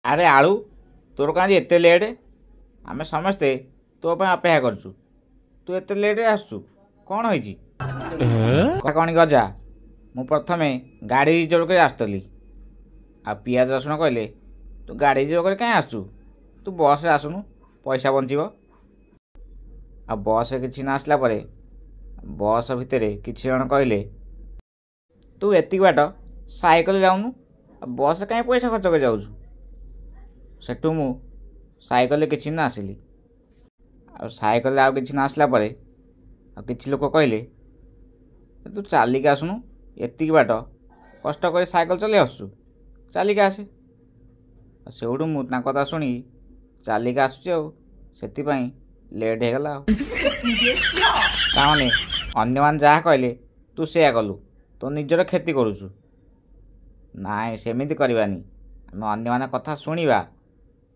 ଆରେ ଆଳୁ, ତୋର କାହିଁ ଏତେ ଲେଟ୍? ଆମେ ସମସ୍ତେ ତୋ ପାଇଁ ଅପେକ୍ଷା କରୁଛୁ, ତୁ ଏତେ ଲେଟ୍ରେ ଆସୁଛୁ, କ'ଣ ହେଇଛି? କଥା କ'ଣ ଗଜା? ମୁଁ ପ୍ରଥମେ ଗାଡ଼ି ରିଜର୍ଭ କରି ଆସୁଥିଲି, ଆଉ ପିଆଜ ରସୁଣ କହିଲେ ତୁ ଗାଡ଼ି ରିଜର୍ଭ କରି କାହିଁ ଆସୁଛୁ? ତୁ ବସ୍ରେ ଆସୁନୁ, ପଇସା ବଞ୍ଚିବ। ଆଉ ବସ୍ରେ କିଛି ନ ଆସିଲା ପରେ ବସ୍ ଭିତରେ କିଛି ଜଣ କହିଲେ ତୁ ଏତିକି ବାଟ ସାଇକେଲରେ ଯାଉନୁ, ଆଉ ବସ୍ରେ କାହିଁ ପଇସା ଖର୍ଚ୍ଚ କରି ଯାଉଛୁ? ସେଠୁ ମୁଁ ସାଇକେଲରେ କିଛି ନ ଆସିଲି, ଆଉ ସାଇକେଲରେ ଆଉ କିଛି ନ ଆସିଲା ପରେ ଆଉ କିଛି ଲୋକ କହିଲେ ତୁ ଚାଲିକି ଆସୁନୁ, ଏତିକି ବାଟ କଷ୍ଟ କରି ସାଇକେଲ ଚଲେଇ ଆସୁଛୁ, ଚାଲିକି ଆସେ। ଆଉ ସେଇଠୁ ମୁଁ ତାଙ୍କ କଥା ଶୁଣିକି ଚାଲିକି ଆସୁଛି, ଆଉ ସେଥିପାଇଁ ଲେଟ୍ ହେଇଗଲା। ଆଉ ତାମାନେ ଅନ୍ୟମାନେ ଯାହା କହିଲେ ତୁ ସେଇଆ କଲୁ, ତୋ ନିଜର କ୍ଷତି କରୁଛୁ। ନାଇଁ, ସେମିତି କରିବାନି। ଆମେ ଅନ୍ୟମାନଙ୍କ କଥା ଶୁଣିବା,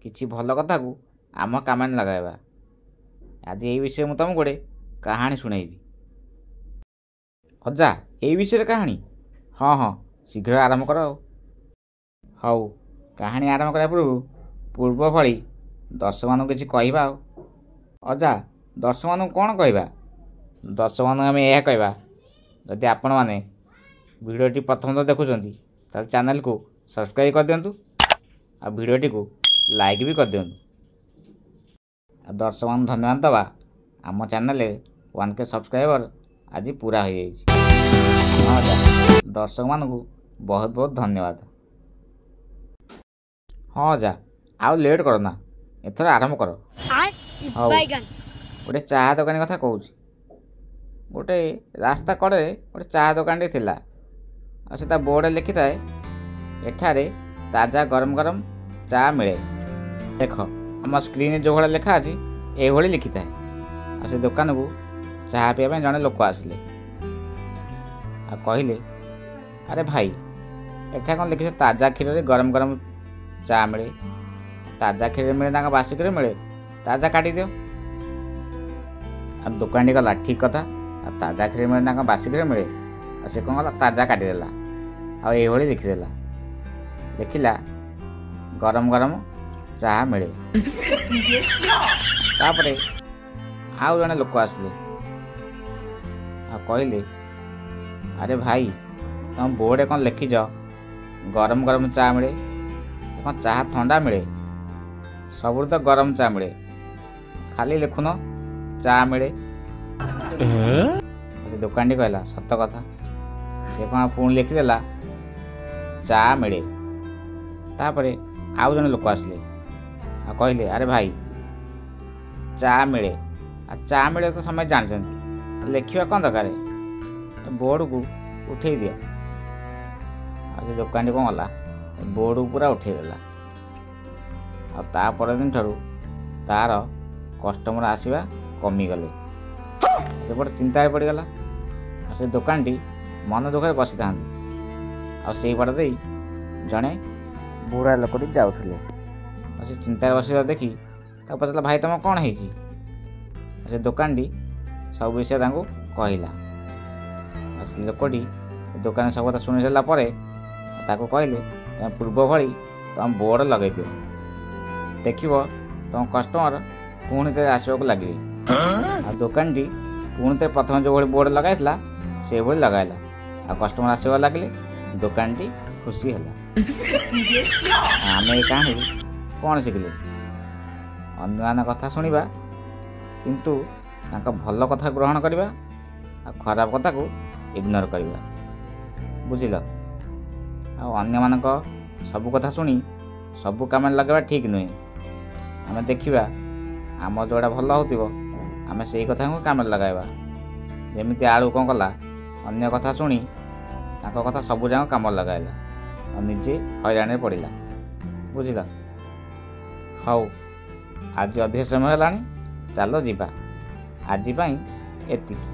କିଛି ଭଲ କଥାକୁ ଆମ କାମରେ ଲଗାଇବା। ଆଜି ଏଇ ବିଷୟରେ ମୁଁ ତୁମକୁ ଗୋଟେ କାହାଣୀ ଶୁଣେଇବି। ଅଜା, ଏଇ ବିଷୟରେ କାହାଣୀ? ହଁ ହଁ, ଶୀଘ୍ର ଆରମ୍ଭ କର। ଆଉ ହଉ, କାହାଣୀ ଆରମ୍ଭ କରିବା ପୂର୍ବ ଭଳି ଦର୍ଶକମାନଙ୍କୁ କିଛି କହିବା। ଆଉ ଅଜା, ଦର୍ଶକମାନଙ୍କୁ କ'ଣ କହିବା? ଦର୍ଶକମାନଙ୍କୁ ଆମେ ଏହା କହିବା, ଯଦି ଆପଣମାନେ ଭିଡ଼ିଓଟି ପ୍ରଥମ ଥର ଦେଖୁଛନ୍ତି ତାହେଲେ ଚ୍ୟାନେଲକୁ ସବସ୍କ୍ରାଇବ୍ କରିଦିଅନ୍ତୁ, ଆଉ ଭିଡ଼ିଓଟିକୁ ଲାଇକ୍ ବି କରିଦିଅନ୍ତୁ। ଆଉ ଦର୍ଶକମାନଙ୍କୁ ଧନ୍ୟବାଦ ଦେବା। ଆମ ଚ୍ୟାନେଲରେ 1K ସବସ୍କ୍ରାଇବର ଆଜି ପୁରା ହୋଇଯାଇଛି। ହଁ ଅଜା, ଦର୍ଶକମାନଙ୍କୁ ବହୁତ ବହୁତ ଧନ୍ୟବାଦ। ହଁ ଅଜା, ଆଉ ଲେଟ୍ କର ନା, ଏଥର ଆରମ୍ଭ କର। ହଉ, ଗୋଟେ ଚାହା ଦୋକାନୀ କଥା କହୁଛି। ଗୋଟେ ରାସ୍ତା କଡ଼ରେ ଗୋଟେ ଚାହା ଦୋକାନଟେ ଥିଲା, ଆଉ ସେ ତା ବୋର୍ଡ଼ରେ ଲେଖିଥାଏ ଏଠାରେ ତାଜା ଗରମ ଗରମ ଚା ମିଳେ। ଦେଖ, ଆମ ସ୍କ୍ରିନ୍ରେ ଯେଉଁ ଭଳିଆ ଲେଖା ଅଛି ଏଇଭଳି ଲେଖିଥାଏ। ଆଉ ସେ ଦୋକାନକୁ ଚାହା ପିଇବା ପାଇଁ ଜଣେ ଲୋକ ଆସିଲେ, ଆଉ କହିଲେ ଆରେ ଭାଇ, ଏଠା କ'ଣ ଲେଖିଛ ତାଜା କ୍ଷୀରରେ ଗରମ ଗରମ ଚା ମିଳେ? ତାଜା କ୍ଷୀରରେ ମିଳେ ତାଙ୍କ ବାସି କ୍ଷୀରରେ ମିଳେ? ତାଜା କାଟିଦିଅ। ଆଉ ଦୋକାନଟି ଗଲା ଠିକ୍ କଥା, ଆଉ ତାଜା କ୍ଷୀର ମିଳେ ତାଙ୍କ ବାସି କ୍ଷୀର ମିଳେ? ଆଉ ସେ କ'ଣ କଲା, ତାଜା କାଟିଦେଲା, ଆଉ ଏଇଭଳି ଲେଖିଦେଲା, ଦେଖିଲା ଗରମ ଗରମ ଚାହା ମିଳେ। ତାପରେ ଆଉ ଜଣେ ଲୋକ ଆସିଲେ, ଆଉ କହିଲେ ଆରେ ଭାଇ, ତମ ବୋର୍ଡ଼ରେ କ'ଣ ଲେଖିଛ ଗରମ ଗରମ ଚା ମିଳେ? କ'ଣ ଚାହା ଥଣ୍ଡା ମିଳେ? ସବୁଠୁ ତ ଗରମ ଚା ମିଳେ, ଖାଲି ଲେଖୁନ ଚା ମିଳେ। ସେ ଦୋକାନଟି କହିଲା ସତ କଥା। ସେ କ'ଣ ପୁଣି ଲେଖିଦେଲା ଚା ମିଳେ। ତାପରେ ଆଉ ଜଣେ ଲୋକ ଆସିଲେ, ଆଉ କହିଲେ ଆରେ ଭାଇ, ଚା ମିଳେ, ଆଉ ଚା ମିଳେ ତ ସମସ୍ତେ ଜାଣିଛନ୍ତି, ଲେଖିବା କ'ଣ ଦରକାର, ବୋର୍ଡ଼କୁ ଉଠେଇ ଦିଅ। ଆଉ ସେ ଦୋକାନଟି କ'ଣ କଲା, ବୋର୍ଡ଼କୁ ପୁରା ଉଠେଇଦେଲା। ଆଉ ତା ପରଦିନଠାରୁ ତା'ର କଷ୍ଟମର ଆସିବା କମିଗଲେ। ସେପଟେ ଚିନ୍ତାରେ ପଡ଼ିଗଲା, ଆଉ ସେ ଦୋକାନଟି ମନ ଦୁଃଖରେ ବସିଥାନ୍ତି। ଆଉ ସେଇ ବାଟ ଦେଇ ଜଣେ ବୁଢ଼ା ଲୋକଟି ଯାଉଥିଲେ, ଆଉ ସେ ଚିନ୍ତାରେ ବସିବା ଦେଖି ତାକୁ ପଚାରିଲା ଭାଇ, ତମ କ'ଣ ହେଇଛି? ସେ ଦୋକାନଟି ସବୁ ବିଷୟ ତାଙ୍କୁ କହିଲା। ଆଉ ସେ ଲୋକଟି ଦୋକାନରେ ସବୁ କଥା ଶୁଣି ସାରିଲା ପରେ ତାକୁ କହିଲେ ତମେ ପୂର୍ବ ଭଳି ତମ ବୋର୍ଡ଼ ଲଗାଇ ଦିଅ, ଦେଖିବ ତମ କଷ୍ଟମର ପୁଣି ଥରେ ଆସିବାକୁ ଲାଗିବେ। ଆଉ ଦୋକାନଟି ପୁଣି ଥରେ ପ୍ରଥମେ ଯେଉଁଭଳି ବୋର୍ଡ଼ ଲଗାଇଥିଲା ସେଇଭଳି ଲଗାଇଲା, ଆଉ କଷ୍ଟମର ଆସିବାକୁ ଲାଗିଲେ, ଦୋକାନଟି ଖୁସି ହେଲା। ଆମେ ଏ କାହାଣୀରୁ କ'ଣ ଶିଖିଲେ? ଅନ୍ୟମାନଙ୍କ କଥା ଶୁଣିବା, କିନ୍ତୁ ତାଙ୍କ ଭଲ କଥା ଗ୍ରହଣ କରିବା, ଆଉ ଖରାପ କଥାକୁ ଇଗ୍ନୋର କରିବା। ବୁଝିଲ? ଆଉ ଅନ୍ୟମାନଙ୍କ ସବୁ କଥା ଶୁଣି ସବୁ କାମରେ ଲଗାଇବା ଠିକ୍ ନୁହେଁ। ଆମେ ଦେଖିବା ଆମ ଯେଉଁଟା ଭଲ ହେଉଥିବ ଆମେ ସେଇ କଥାକୁ କାମରେ ଲଗାଇବା। ଯେମିତି ଆଳୁ କ'ଣ କଲା, ଅନ୍ୟ କଥା ଶୁଣି ତାଙ୍କ କଥା ସବୁ ଯାକ କାମରେ ଲଗାଇଲା, ଆଉ ନିଜେ ହଇରାଣରେ ପଡ଼ିଲା। ବୁଝିଲ? ହଉ, ଆଜି ଅଧିକ ସମୟ ହେଲାଣି, ଚାଲ ଯିବା। ଆଜି ପାଇଁ ଏତିକି।